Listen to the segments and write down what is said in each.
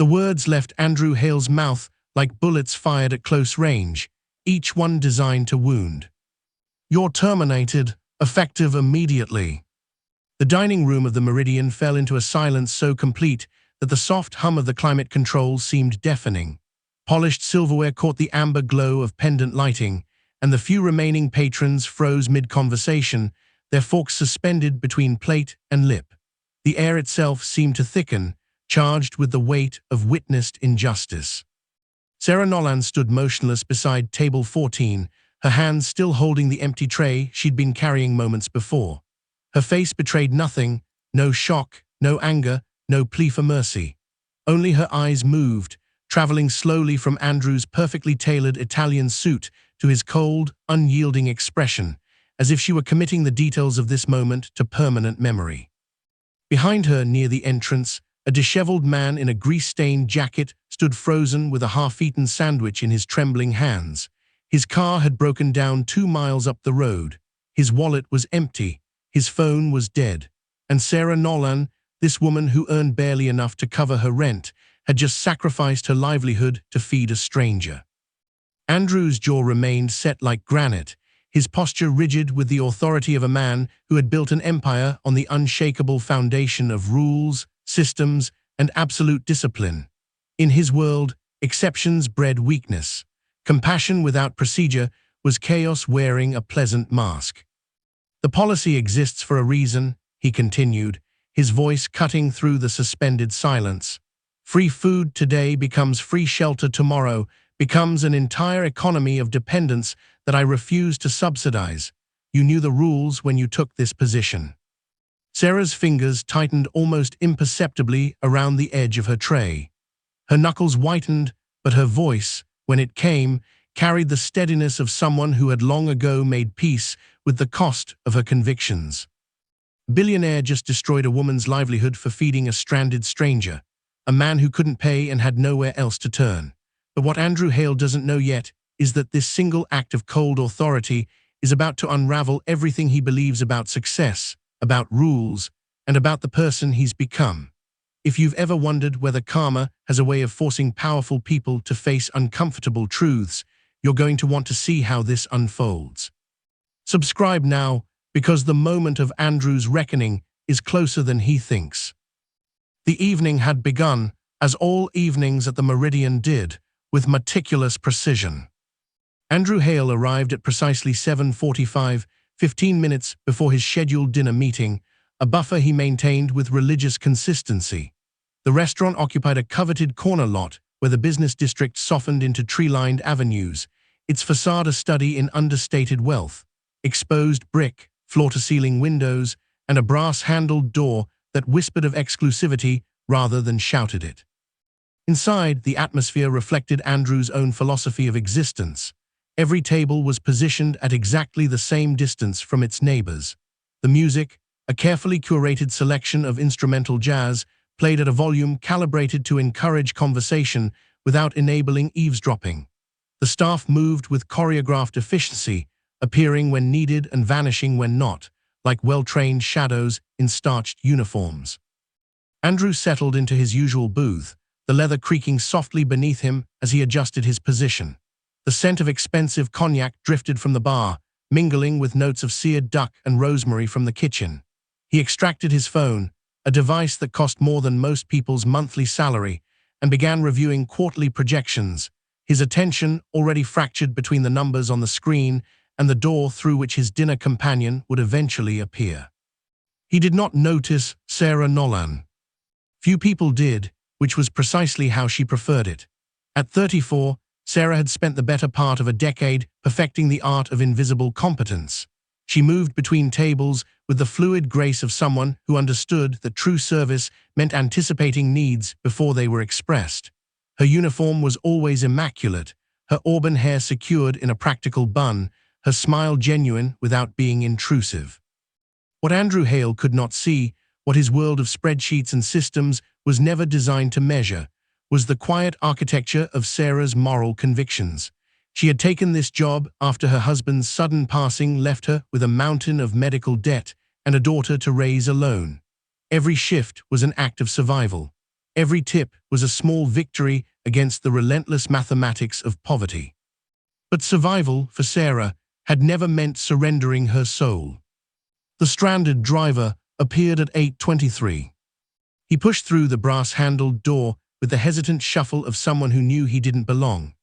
The words left Andrew Hale's mouth like bullets fired at close range, each one designed to wound. "You're terminated, effective immediately." The dining room of the Meridian fell into a silence so complete that the soft hum of the climate controls seemed deafening. Polished silverware caught the amber glow of pendant lighting, and the few remaining patrons froze mid-conversation, their forks suspended between plate and lip. The air itself seemed to thicken, charged with the weight of witnessed injustice. Sarah Nolan stood motionless beside table 14, her hands still holding the empty tray she'd been carrying moments before. Her face betrayed nothing, no shock, no anger, no plea for mercy. Only her eyes moved, traveling slowly from Andrew's perfectly tailored Italian suit to his cold, unyielding expression, as if she were committing the details of this moment to permanent memory. Behind her, near the entrance, a disheveled man in a grease-stained jacket stood frozen with a half-eaten sandwich in his trembling hands. His car had broken down 2 miles up the road. His wallet was empty. His phone was dead. And Sarah Nolan, this woman who earned barely enough to cover her rent, had just sacrificed her livelihood to feed a stranger. Andrew's jaw remained set like granite, his posture rigid with the authority of a man who had built an empire on the unshakable foundation of rules, systems, and absolute discipline. In his world, exceptions bred weakness. Compassion without procedure was chaos wearing a pleasant mask. "The policy exists for a reason," he continued, his voice cutting through the suspended silence. "Free food today becomes free shelter tomorrow, becomes an entire economy of dependence that I refuse to subsidize. You knew the rules when you took this position." Sarah's fingers tightened almost imperceptibly around the edge of her tray. Her knuckles whitened, but her voice, when it came, carried the steadiness of someone who had long ago made peace with the cost of her convictions. Billionaire just destroyed a woman's livelihood for feeding a stranded stranger, a man who couldn't pay and had nowhere else to turn. But what Andrew Hale doesn't know yet is that this single act of cold authority is about to unravel everything he believes about success, about rules, and about the person he's become. If you've ever wondered whether karma has a way of forcing powerful people to face uncomfortable truths, you're going to want to see how this unfolds. Subscribe now, because the moment of Andrew's reckoning is closer than he thinks. The evening had begun, as all evenings at the Meridian did, with meticulous precision. Andrew Hale arrived at precisely 7:45, 15 minutes before his scheduled dinner meeting, a buffer he maintained with religious consistency. The restaurant occupied a coveted corner lot where the business district softened into tree-lined avenues, its facade a study in understated wealth, exposed brick, floor-to-ceiling windows, and a brass-handled door that whispered of exclusivity rather than shouted it. Inside, the atmosphere reflected Andrew's own philosophy of existence. Every table was positioned at exactly the same distance from its neighbors. The music, a carefully curated selection of instrumental jazz, played at a volume calibrated to encourage conversation without enabling eavesdropping. The staff moved with choreographed efficiency, appearing when needed and vanishing when not, like well-trained shadows in starched uniforms. Andrew settled into his usual booth, the leather creaking softly beneath him as he adjusted his position. The scent of expensive cognac drifted from the bar, mingling with notes of seared duck and rosemary from the kitchen. He extracted his phone, a device that cost more than most people's monthly salary, and began reviewing quarterly projections, his attention already fractured between the numbers on the screen and the door through which his dinner companion would eventually appear. He did not notice Sarah Nolan. Few people did, which was precisely how she preferred it. At 34, Sarah had spent the better part of a decade perfecting the art of invisible competence. She moved between tables with the fluid grace of someone who understood that true service meant anticipating needs before they were expressed. Her uniform was always immaculate, her auburn hair secured in a practical bun, her smile genuine without being intrusive. What Andrew Hale could not see, what his world of spreadsheets and systems was never designed to measure, was the quiet architecture of Sarah's moral convictions. She had taken this job after her husband's sudden passing left her with a mountain of medical debt and a daughter to raise alone. Every shift was an act of survival. Every tip was a small victory against the relentless mathematics of poverty. But survival, for Sarah, had never meant surrendering her soul. The stranded driver appeared at 8:23. He pushed through the brass-handled door with the hesitant shuffle of someone who knew he didn't belong.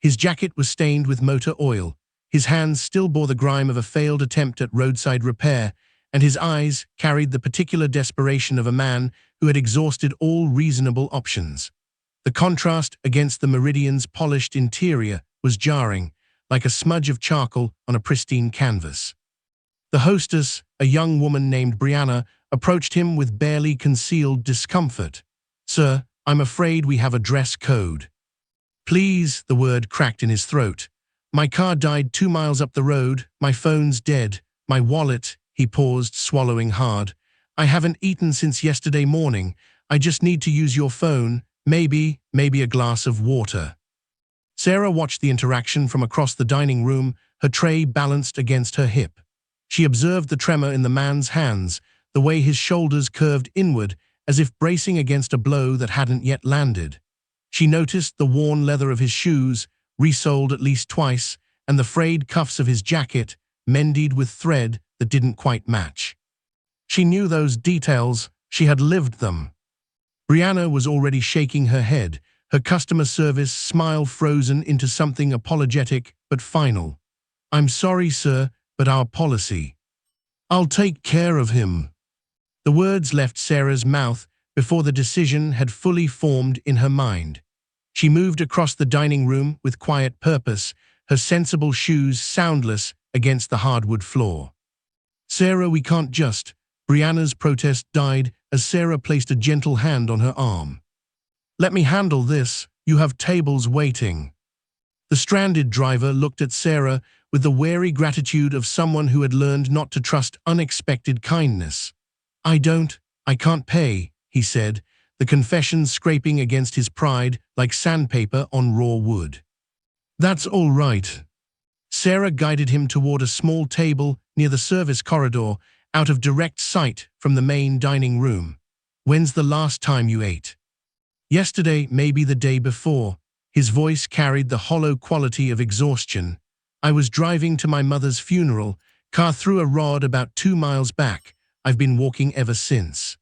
His jacket was stained with motor oil, his hands still bore the grime of a failed attempt at roadside repair, and his eyes carried the particular desperation of a man who had exhausted all reasonable options. The contrast against the Meridian's polished interior was jarring, like a smudge of charcoal on a pristine canvas. The hostess, a young woman named Brianna, approached him with barely concealed discomfort. "Sir, I'm afraid we have a dress code." "Please," the word cracked in his throat. "My car died 2 miles up the road, my phone's dead, my wallet," he paused, swallowing hard. "I haven't eaten since yesterday morning, I just need to use your phone, maybe a glass of water." Sarah watched the interaction from across the dining room, her tray balanced against her hip. She observed the tremor in the man's hands, the way his shoulders curved inward as if bracing against a blow that hadn't yet landed. She noticed the worn leather of his shoes, resoled at least twice, and the frayed cuffs of his jacket, mended with thread that didn't quite match. She knew those details, she had lived them. Brianna was already shaking her head, her customer service smile frozen into something apologetic but final. "I'm sorry, sir, but our policy." "I'll take care of him." The words left Sarah's mouth before the decision had fully formed in her mind. She moved across the dining room with quiet purpose, her sensible shoes soundless against the hardwood floor. "Sarah, we can't just..." Brianna's protest died as Sarah placed a gentle hand on her arm. "Let me handle this, you have tables waiting." The stranded driver looked at Sarah with the wary gratitude of someone who had learned not to trust unexpected kindness. I can't pay," he said, the confession scraping against his pride like sandpaper on raw wood. "That's all right." Sarah guided him toward a small table near the service corridor, out of direct sight from the main dining room. "When's the last time you ate?" "Yesterday, maybe the day before." His voice carried the hollow quality of exhaustion. "I was driving to my mother's funeral, car threw a rod about 2 miles back. I've been walking ever since."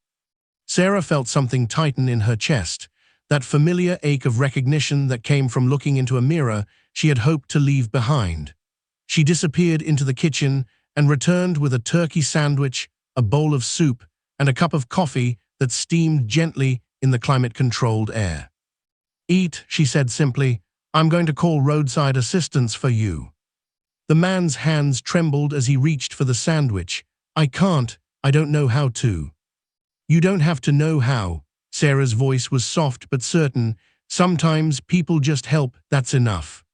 Sarah felt something tighten in her chest, that familiar ache of recognition that came from looking into a mirror she had hoped to leave behind. She disappeared into the kitchen and returned with a turkey sandwich, a bowl of soup, and a cup of coffee that steamed gently in the climate-controlled air. "Eat," she said simply. "I'm going to call roadside assistance for you." The man's hands trembled as he reached for the sandwich. I don't know how to." "You don't have to know how." Sarah's voice was soft but certain. "Sometimes people just help, that's enough."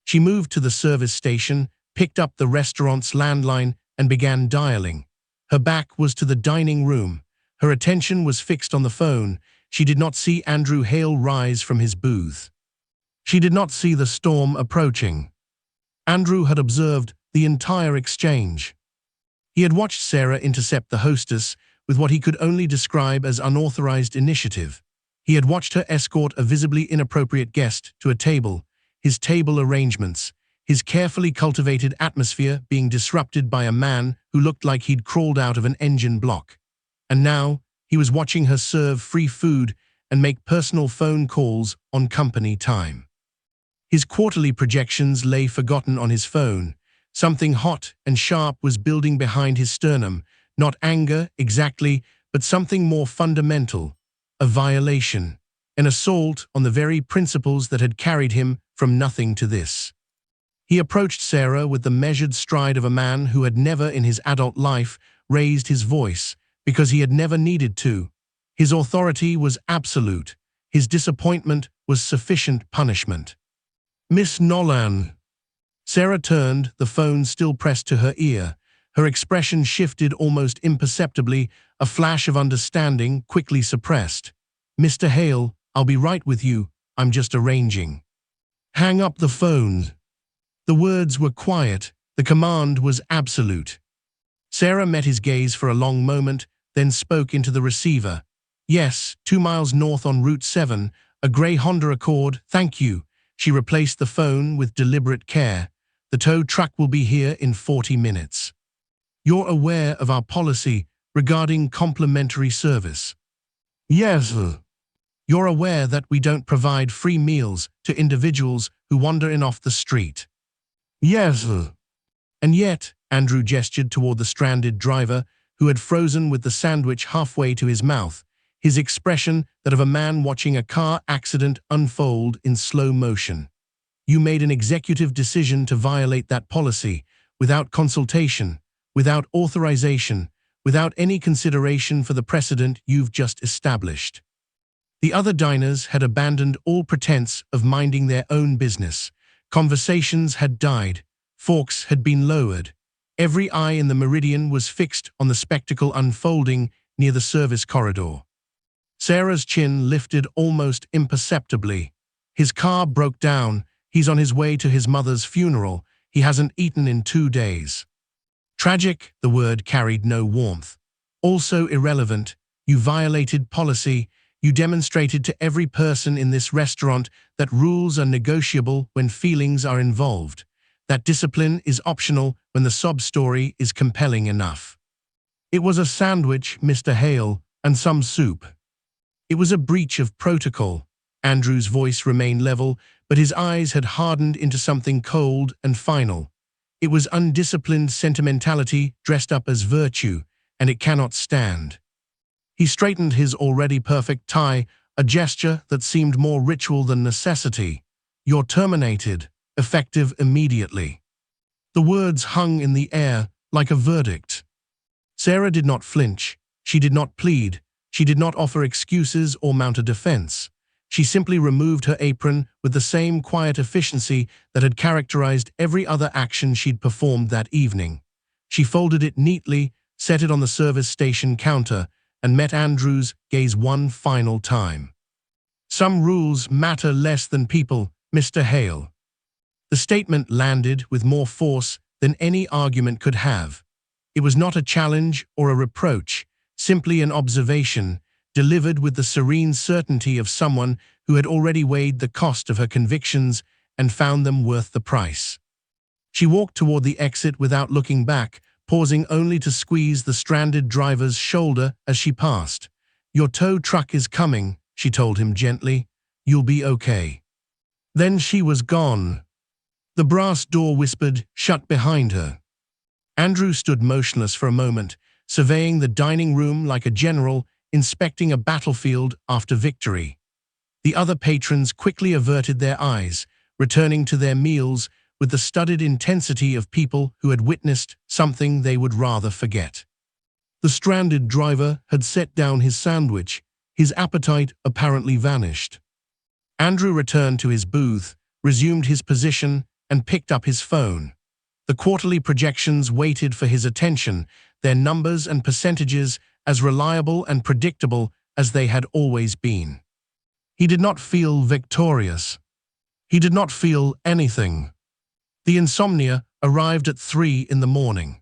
She moved to the service station, picked up the restaurant's landline, and began dialing. Her back was to the dining room. Her attention was fixed on the phone. She did not see Andrew Hale rise from his booth. She did not see the storm approaching. Andrew had observed the entire exchange. He had watched Sarah intercept the hostess with what he could only describe as unauthorized initiative. He had watched her escort a visibly inappropriate guest to a table, his table arrangements, his carefully cultivated atmosphere being disrupted by a man who looked like he'd crawled out of an engine block. And now, he was watching her serve free food and make personal phone calls on company time. His quarterly projections lay forgotten on his phone. Something hot and sharp was building behind his sternum, not anger exactly, but something more fundamental, a violation, an assault on the very principles that had carried him from nothing to this. He approached Sarah with the measured stride of a man who had never in his adult life raised his voice, because he had never needed to. His authority was absolute. His disappointment was sufficient punishment. "Miss Nolan." Sarah turned, the phone still pressed to her ear. Her expression shifted almost imperceptibly, a flash of understanding quickly suppressed. "Mr. Hale, I'll be right with you, I'm just arranging." "Hang up the phone." The words were quiet, the command was absolute. Sarah met his gaze for a long moment, then spoke into the receiver. Yes, 2 miles north on Route 7, a grey Honda Accord, thank you. She replaced the phone with deliberate care. The tow truck will be here in 40 minutes. You're aware of our policy regarding complimentary service. Yes, sir. You're aware that we don't provide free meals to individuals who wander in off the street. Yes, sir. And yet, Andrew gestured toward the stranded driver, who had frozen with the sandwich halfway to his mouth, his expression that of a man watching a car accident unfold in slow motion. You made an executive decision to violate that policy, without consultation, without authorization, without any consideration for the precedent you've just established. The other diners had abandoned all pretense of minding their own business. Conversations had died. Forks had been lowered. Every eye in the meridian was fixed on the spectacle unfolding near the service corridor. Sarah's chin lifted almost imperceptibly. His car broke down. He's on his way to his mother's funeral. He hasn't eaten in 2 days. Tragic, the word carried no warmth. Also irrelevant, you violated policy. You demonstrated to every person in this restaurant that rules are negotiable when feelings are involved, that discipline is optional when the sob story is compelling enough. It was a sandwich, Mr. Hale, and some soup. It was a breach of protocol. Andrew's voice remained level, but his eyes had hardened into something cold and final. It was undisciplined sentimentality dressed up as virtue, and it cannot stand. He straightened his already perfect tie, a gesture that seemed more ritual than necessity. You're terminated, effective immediately. The words hung in the air like a verdict. Sarah did not flinch. She did not plead. She did not offer excuses or mount a defense. She simply removed her apron with the same quiet efficiency that had characterized every other action she'd performed that evening. She folded it neatly, set it on the service station counter, and met Andrew's gaze one final time. Some rules matter less than people, Mr. Hale. The statement landed with more force than any argument could have. It was not a challenge or a reproach, simply an observation, delivered with the serene certainty of someone who had already weighed the cost of her convictions and found them worth the price. She walked toward the exit without looking back, pausing only to squeeze the stranded driver's shoulder as she passed. Your tow truck is coming, she told him gently. You'll be okay. Then she was gone. The brass door whispered, shut behind her. Andrew stood motionless for a moment, surveying the dining room like a general inspecting a battlefield after victory. The other patrons quickly averted their eyes, returning to their meals with the studied intensity of people who had witnessed something they would rather forget. The stranded driver had set down his sandwich, his appetite apparently vanished. Andrew returned to his booth, resumed his position, and picked up his phone. The quarterly projections waited for his attention, their numbers and percentages as reliable and predictable as they had always been. He did not feel victorious. He did not feel anything. The insomnia arrived at 3 in the morning.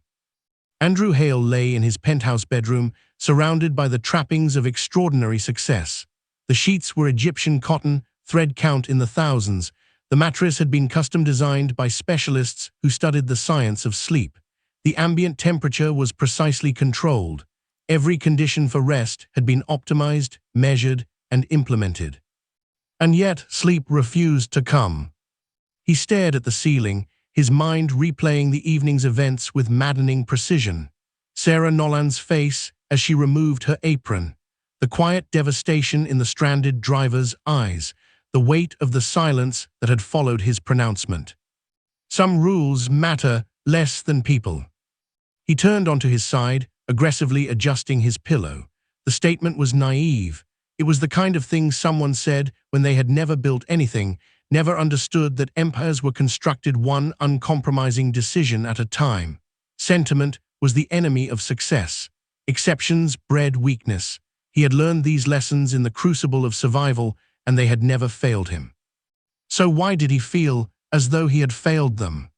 Andrew Hale lay in his penthouse bedroom, surrounded by the trappings of extraordinary success. The sheets were Egyptian cotton, thread count in the thousands. The mattress had been custom designed by specialists who studied the science of sleep. The ambient temperature was precisely controlled. Every condition for rest had been optimized, measured, and implemented. And yet, sleep refused to come. He stared at the ceiling, his mind replaying the evening's events with maddening precision. Sarah Nolan's face as she removed her apron, the quiet devastation in the stranded driver's eyes, the weight of the silence that had followed his pronouncement. Some rules matter less than people. He turned onto his side, aggressively adjusting his pillow. The statement was naive. It was the kind of thing someone said when they had never built anything, never understood that empires were constructed one uncompromising decision at a time. Sentiment was the enemy of success. Exceptions bred weakness. He had learned these lessons in the crucible of survival, and they had never failed him. So why did he feel as though he had failed them?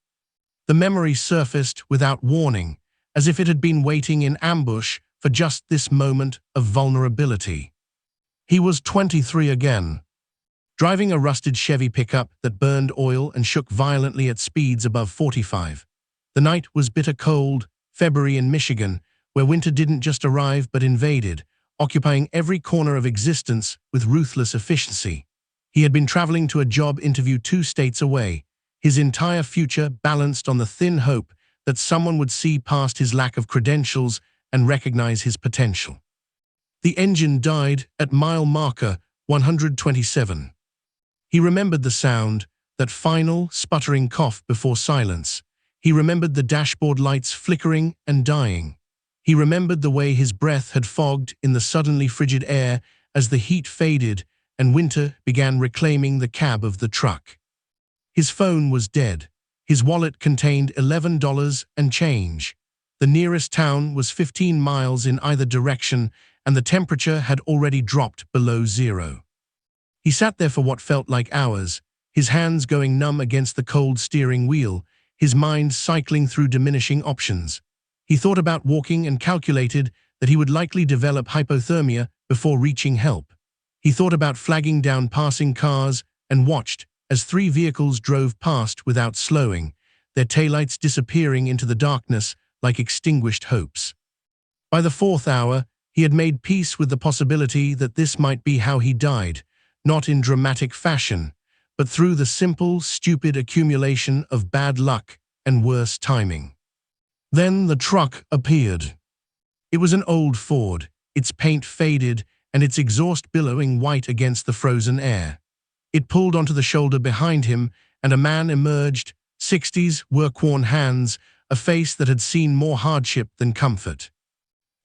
The memory surfaced without warning, as if it had been waiting in ambush for just this moment of vulnerability. He was 23 again, driving a rusted Chevy pickup that burned oil and shook violently at speeds above 45. The night was bitter cold, February in Michigan, where winter didn't just arrive but invaded, occupying every corner of existence with ruthless efficiency. He had been traveling to a job interview 2 states away, his entire future balanced on the thin hope that someone would see past his lack of credentials and recognize his potential. The engine died at mile marker 127. He remembered the sound, that final, sputtering cough before silence. He remembered the dashboard lights flickering and dying. He remembered the way his breath had fogged in the suddenly frigid air as the heat faded and winter began reclaiming the cab of the truck. His phone was dead. His wallet contained $11 and change. The nearest town was 15 miles in either direction, and the temperature had already dropped below zero. He sat there for what felt like hours, his hands going numb against the cold steering wheel, his mind cycling through diminishing options. He thought about walking and calculated that he would likely develop hypothermia before reaching help. He thought about flagging down passing cars and watched as 3 vehicles drove past without slowing, their taillights disappearing into the darkness like extinguished hopes. By the 4th hour, he had made peace with the possibility that this might be how he died, not in dramatic fashion, but through the simple, stupid accumulation of bad luck and worse timing. Then the truck appeared. It was an old Ford, its paint faded and its exhaust billowing white against the frozen air. It pulled onto the shoulder behind him, and a man emerged, 60s, work-worn hands, a face that had seen more hardship than comfort.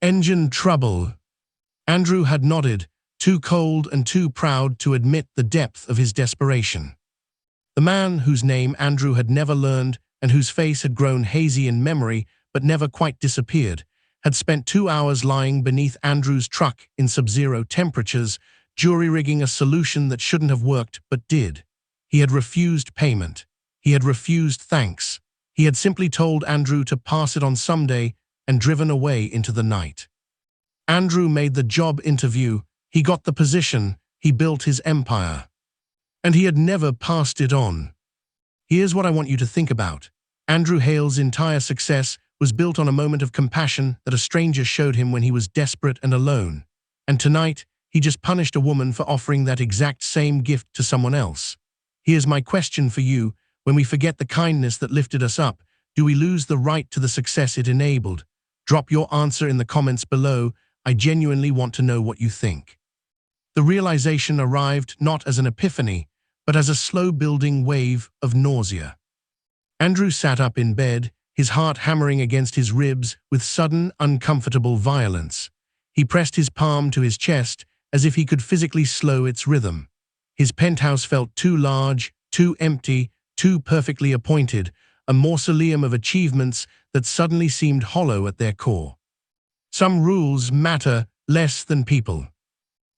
"Engine trouble." Andrew had nodded, too cold and too proud to admit the depth of his desperation. The man whose name Andrew had never learned and whose face had grown hazy in memory but never quite disappeared, had spent 2 hours lying beneath Andrew's truck in sub-zero temperatures, jury-rigging a solution that shouldn't have worked but did. He had refused payment. He had refused thanks. He had simply told Andrew to pass it on someday and driven away into the night. Andrew made the job interview. He got the position. He built his empire. And he had never passed it on. Here's what I want you to think about. Andrew Hale's entire success was built on a moment of compassion that a stranger showed him when he was desperate and alone. And tonight, he just punished a woman for offering that exact same gift to someone else. Here's my question for you. When we forget the kindness that lifted us up, do we lose the right to the success it enabled? Drop your answer in the comments below. I genuinely want to know what you think. The realization arrived not as an epiphany, but as a slow-building wave of nausea. Andrew sat up in bed, his heart hammering against his ribs with sudden, uncomfortable violence. He pressed his palm to his chest as if he could physically slow its rhythm. His penthouse felt too large, too empty, too perfectly appointed, a mausoleum of achievements that suddenly seemed hollow at their core. Some rules matter less than people.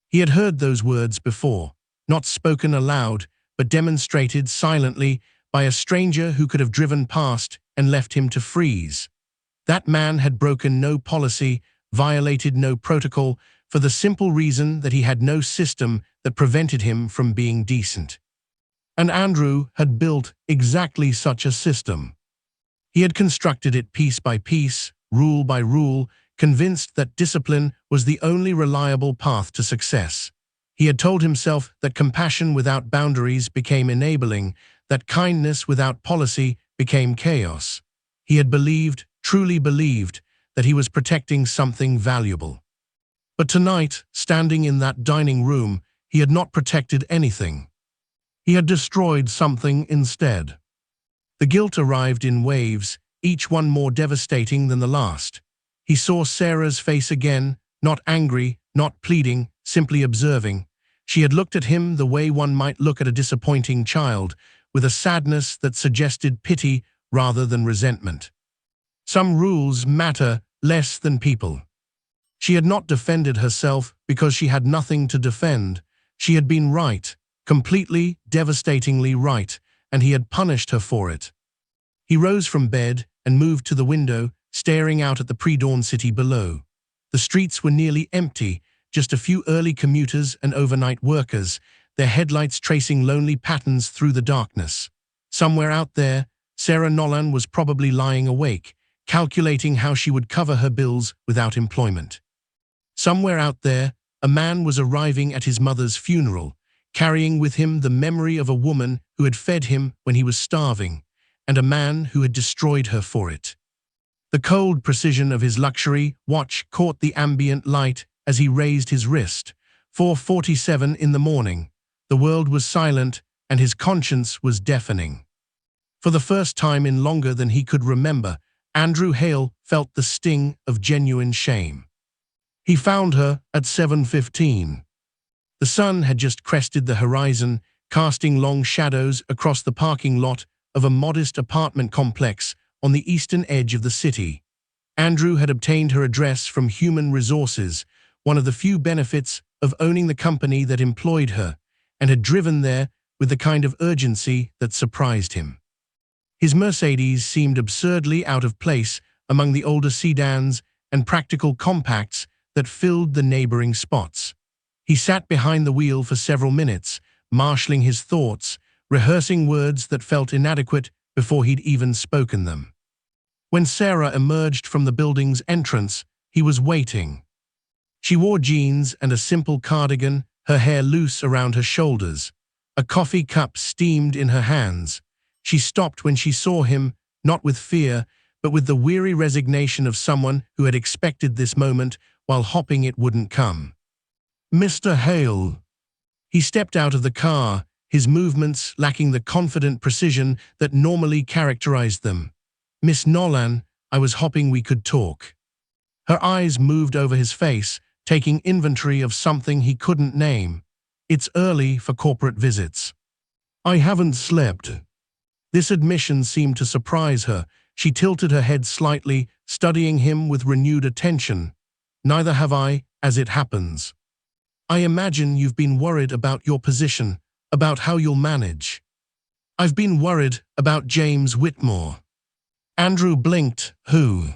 He had heard those words before, not spoken aloud, but demonstrated silently by a stranger who could have driven past and left him to freeze. That man had broken no policy, violated no protocol, for the simple reason that he had no system that prevented him from being decent. And Andrew had built exactly such a system. He had constructed it piece by piece, rule by rule, convinced that discipline was the only reliable path to success. He had told himself that compassion without boundaries became enabling, that kindness without policy became chaos. He had believed, truly believed, that he was protecting something valuable. But tonight, standing in that dining room, he had not protected anything. He had destroyed something instead. The guilt arrived in waves, each one more devastating than the last. He saw Sarah's face again, not angry, not pleading, simply observing. She had looked at him the way one might look at a disappointing child, with a sadness that suggested pity rather than resentment. Some rules matter less than people. She had not defended herself because she had nothing to defend. She had been right, completely, devastatingly right, and he had punished her for it. He rose from bed and moved to the window, staring out at the pre-dawn city below. The streets were nearly empty, just a few early commuters and overnight workers, their headlights tracing lonely patterns through the darkness. Somewhere out there, Sarah Nolan was probably lying awake, calculating how she would cover her bills without employment. Somewhere out there, a man was arriving at his mother's funeral, carrying with him the memory of a woman who had fed him when he was starving, and a man who had destroyed her for it. The cold precision of his luxury watch caught the ambient light as he raised his wrist. 4:47 in the morning. The world was silent, and his conscience was deafening. For the first time in longer than he could remember, Andrew Hale felt the sting of genuine shame. He found her at 7:15. The sun had just crested the horizon, casting long shadows across the parking lot of a modest apartment complex on the eastern edge of the city. Andrew had obtained her address from Human Resources, one of the few benefits of owning the company that employed her, and had driven there with the kind of urgency that surprised him. His Mercedes seemed absurdly out of place among the older sedans and practical compacts that filled the neighboring spots. He sat behind the wheel for several minutes, marshalling his thoughts, rehearsing words that felt inadequate before he'd even spoken them. When Sarah emerged from the building's entrance, he was waiting. She wore jeans and a simple cardigan, her hair loose around her shoulders. A coffee cup steamed in her hands. She stopped when she saw him, not with fear, but with the weary resignation of someone who had expected this moment while hoping it wouldn't come. "Mr. Hale." He stepped out of the car, his movements lacking the confident precision that normally characterized them. "Miss Nolan, I was hoping we could talk." Her eyes moved over his face, taking inventory of something he couldn't name. "It's early for corporate visits." "I haven't slept." This admission seemed to surprise her. She tilted her head slightly, studying him with renewed attention. "Neither have I, as it happens." "I imagine you've been worried about your position, about how you'll manage." "I've been worried about James Whitmore." Andrew blinked. "Who?"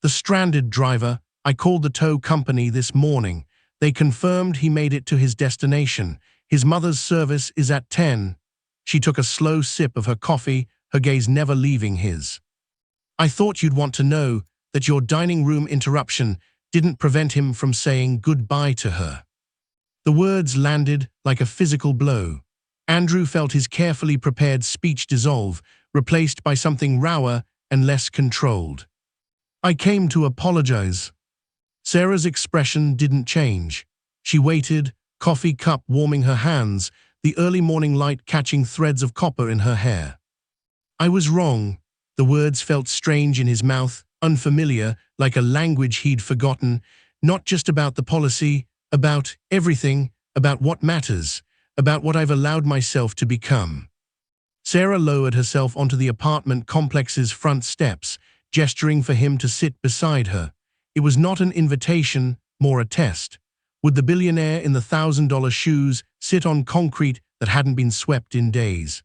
"The stranded driver. I called the tow company this morning. They confirmed he made it to his destination. His mother's service is at 10. She took a slow sip of her coffee, her gaze never leaving his. "I thought you'd want to know that your dining room interruption didn't prevent him from saying goodbye to her." The words landed like a physical blow. Andrew felt his carefully prepared speech dissolve, replaced by something rower and less controlled. "I came to apologize." Sarah's expression didn't change. She waited, coffee cup warming her hands, the early morning light catching threads of copper in her hair. "I was wrong." The words felt strange in his mouth, unfamiliar, like a language he'd forgotten, not just about the policy, about everything, about what matters, about what I've allowed myself to become. Sarah lowered herself onto the apartment complex's front steps, gesturing for him to sit beside her. It was not an invitation, more a test. Would the billionaire in the $1,000 shoes sit on concrete that hadn't been swept in days?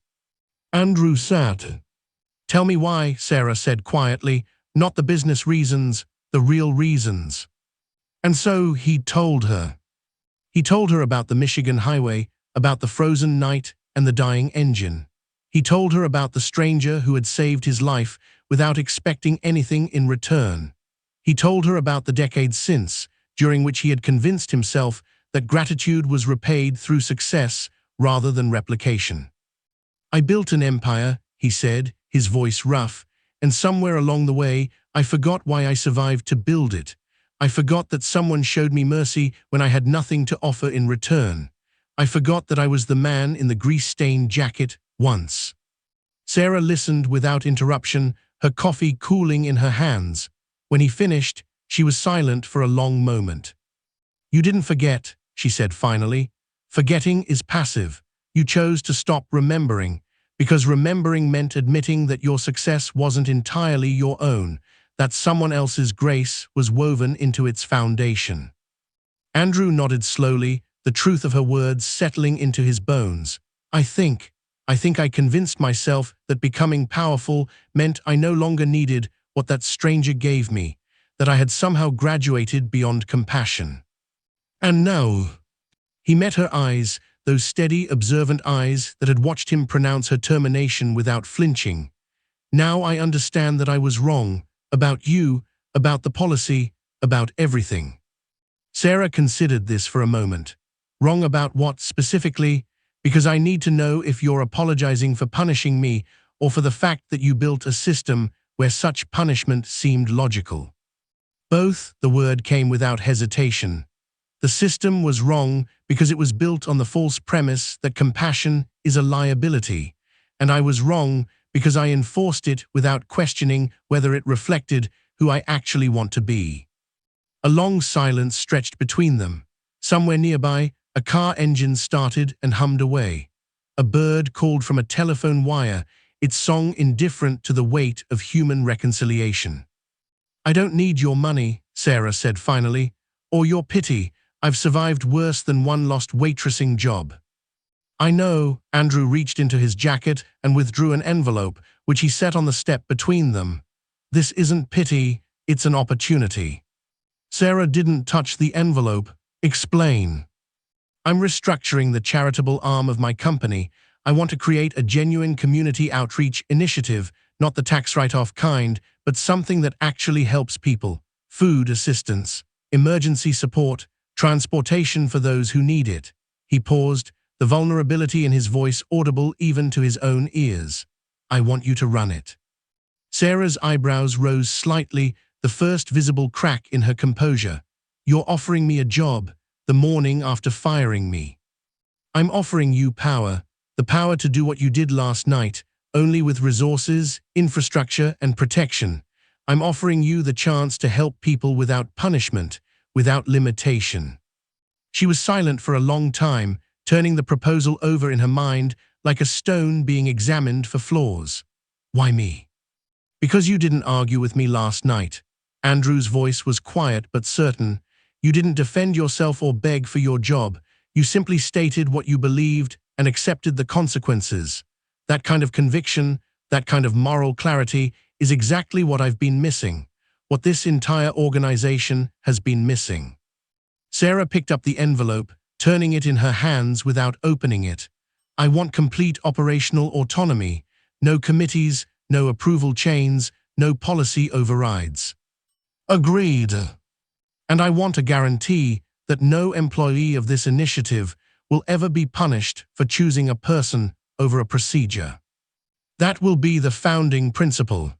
Andrew sat. "Tell me why," Sarah said quietly, "not the business reasons, the real reasons." And so he told her. He told her about the Michigan highway, about the frozen night and the dying engine. He told her about the stranger who had saved his life without expecting anything in return. He told her about the decades since, during which he had convinced himself that gratitude was repaid through success rather than replication. "I built an empire," he said, his voice rough, "and somewhere along the way, I forgot why I survived to build it. I forgot that someone showed me mercy when I had nothing to offer in return. I forgot that I was the man in the grease-stained jacket once." Sarah listened without interruption, her coffee cooling in her hands. When he finished, she was silent for a long moment. "You didn't forget," she said finally. "Forgetting is passive. You chose to stop remembering, because remembering meant admitting that your success wasn't entirely your own, that someone else's grace was woven into its foundation." Andrew nodded slowly, the truth of her words settling into his bones. I think I convinced myself that becoming powerful meant I no longer needed what that stranger gave me, that I had somehow graduated beyond compassion." And now, he met her eyes, those steady, observant eyes that had watched him pronounce her termination without flinching. Now I understand that I was wrong, about you, about the policy, about everything. Sarah considered this for a moment. Wrong about what specifically? Because I need to know if you're apologizing for punishing me or for the fact that you built a system where such punishment seemed logical. Both, the word came without hesitation. The system was wrong because it was built on the false premise that compassion is a liability, and I was wrong because I enforced it without questioning whether it reflected who I actually want to be. A long silence stretched between them. Somewhere nearby, a car engine started and hummed away. A bird called from a telephone wire, its song indifferent to the weight of human reconciliation. I don't need your money, Sarah said finally, or your pity. I've survived worse than one lost waitressing job. I know. Andrew reached into his jacket and withdrew an envelope, which he set on the step between them. This isn't pity, it's an opportunity. Sarah didn't touch the envelope. Explain. I'm restructuring the charitable arm of my company. I want to create a genuine community outreach initiative, not the tax write-off kind, but something that actually helps people. Food assistance, emergency support, transportation for those who need it. He paused, the vulnerability in his voice audible even to his own ears. I want you to run it. Sarah's eyebrows rose slightly, the first visible crack in her composure. You're offering me a job, the morning after firing me. I'm offering you power, the power to do what you did last night, only with resources, infrastructure, and protection. I'm offering you the chance to help people without punishment, without limitation. She was silent for a long time, turning the proposal over in her mind like a stone being examined for flaws. Why me? Because you didn't argue with me last night. Andrew's voice was quiet but certain. You didn't defend yourself or beg for your job. You simply stated what you believed and accepted the consequences. That kind of conviction, that kind of moral clarity is exactly what I've been missing, what this entire organization has been missing. Sarah picked up the envelope, turning it in her hands without opening it. I want complete operational autonomy, no committees, no approval chains, no policy overrides. Agreed. And I want a guarantee that no employee of this initiative will ever be punished for choosing a person over a procedure. That will be the founding principle.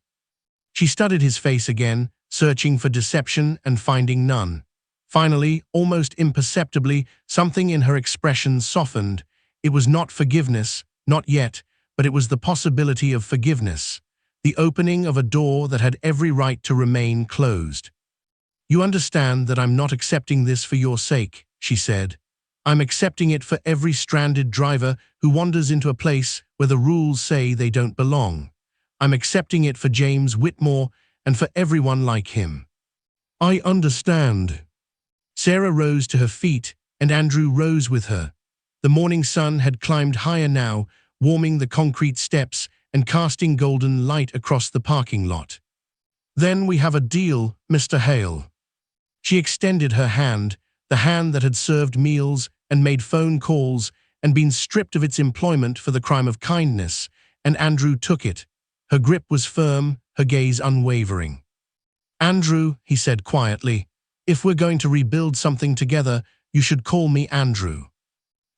She studied his face again, searching for deception and finding none. Finally, almost imperceptibly, something in her expression softened. It was not forgiveness, not yet, but it was the possibility of forgiveness, the opening of a door that had every right to remain closed. You understand that I'm not accepting this for your sake, she said. I'm accepting it for every stranded driver who wanders into a place where the rules say they don't belong. I'm accepting it for James Whitmore and for everyone like him. I understand. Sarah rose to her feet, and Andrew rose with her. The morning sun had climbed higher now, warming the concrete steps and casting golden light across the parking lot. Then we have a deal, Mr. Hale. She extended her hand, the hand that had served meals and made phone calls and been stripped of its employment for the crime of kindness, and Andrew took it. Her grip was firm, her gaze unwavering. Andrew, he said quietly, if we're going to rebuild something together, you should call me Andrew.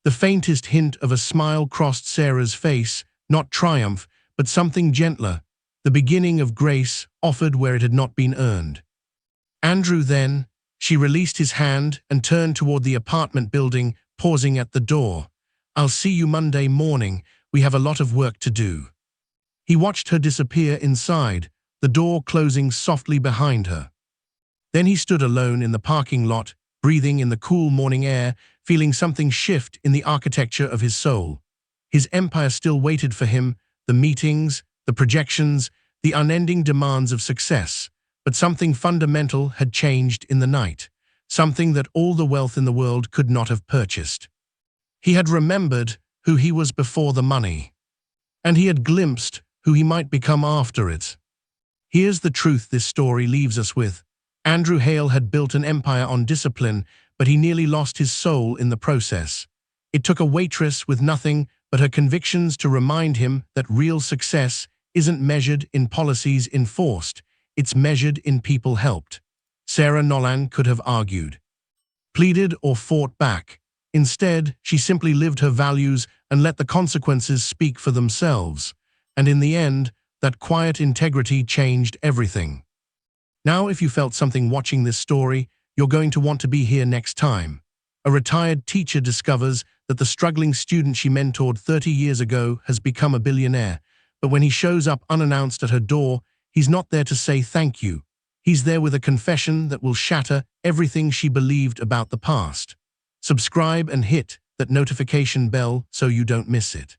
The faintest hint of a smile crossed Sarah's face, not triumph, but something gentler, the beginning of grace offered where it had not been earned. Andrew then, she released his hand and turned toward the apartment building, pausing at the door. I'll see you Monday morning, we have a lot of work to do. He watched her disappear inside, the door closing softly behind her. Then he stood alone in the parking lot, breathing in the cool morning air, feeling something shift in the architecture of his soul. His empire still waited for him, the meetings, the projections, the unending demands of success. But something fundamental had changed in the night, something that all the wealth in the world could not have purchased. He had remembered who he was before the money, and he had glimpsed who he might become after it. Here's the truth this story leaves us with. Andrew Hale had built an empire on discipline, but but he nearly lost his soul in the process. It took a waitress with nothing but her convictions to remind him that real success isn't measured in policies enforced, it's measured in people helped. Sarah Nolan could have argued, pleaded, or fought back. Instead, she simply lived her values and let the consequences speak for themselves. And in the end, that quiet integrity changed everything. Now, if you felt something watching this story, you're going to want to be here next time. A retired teacher discovers that the struggling student she mentored 30 years ago has become a billionaire. But when he shows up unannounced at her door, he's not there to say thank you. He's there with a confession that will shatter everything she believed about the past. Subscribe and hit that notification bell so you don't miss it.